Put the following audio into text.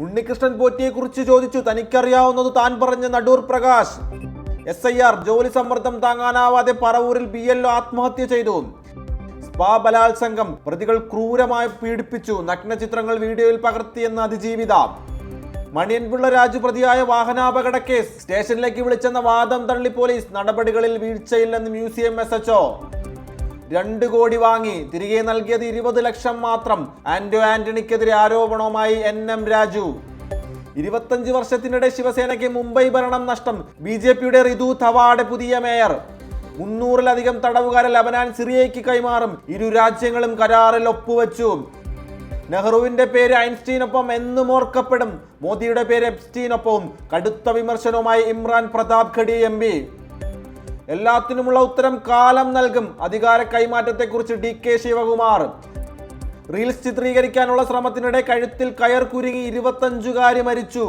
ഉണ്ണികൃഷ്ണൻ പോറ്റിയെക്കുറിച്ച് ചോദിച്ചു. തനിക്കറിയാവുന്നത് താൻ പറഞ്ഞ നടൂർ പ്രകാശ്. SIR ജോലി സമ്മർദ്ദം താങ്ങാനാവാതെ പറവൂരിൽ BLO ആത്മഹത്യ ചെയ്തു. സ്പാ ബലാത്സംഗം, പ്രതികൾ ക്രൂരമായി പീഡിപ്പിച്ചു. നഗ്നചിത്രങ്ങൾ വീഡിയോയിൽ പകർത്തിയെന്ന അതിജീവിത. മണിയൻപിള്ള രാജു പ്രതിയായ വാഹനാപകട കേസ് സ്റ്റേഷനിലേക്ക് വിളിച്ചെന്ന വാദം തള്ളി പോലീസ്. നടപടികളിൽ വീഴ്ചയില്ലെന്ന് മ്യൂസിയം SHO. 2 കോടി വാങ്ങി, തിരികെ നൽകിയത് 20 ലക്ഷം മാത്രം. ആന്റണിക്കെതിരെ ആരോപണവുമായി NM രാജു. 25 വർഷത്തിനിടെ ശിവസേനയ്ക്ക് മുംബൈ ഭരണം നഷ്ടം. BJPയുടെ റിതു തവാഡെ പുതിയ മേയർ. 300-ലധികം തടവുകാരെ ലബനാൻ സിറിയയ്ക്ക് കൈമാറും. ഇരു രാജ്യങ്ങളും കരാറിൽ ഒപ്പുവെച്ചു. നെഹ്റുവിന്റെ പേര് ഐൻസ്റ്റീനൊപ്പം എന്നും ഓർക്കപ്പെടും. മോദിയുടെ പേര് എപ്സ്റ്റീനൊപ്പവും. കടുത്ത വിമർശനവുമായി ഇമ്രാൻ പ്രതാപ് ഖഡി MP. എല്ലാത്തിനുമുള്ള ഉത്തരം കാലം നൽകും. അധികാര കൈമാറ്റത്തെക്കുറിച്ച് DK ശിവകുമാർ. റീൽസ് ചിത്രീകരിക്കാനുള്ള ശ്രമത്തിനിടെ കഴുത്തിൽ കയർ കുരുങ്ങി 25-കാരി മരിച്ചു.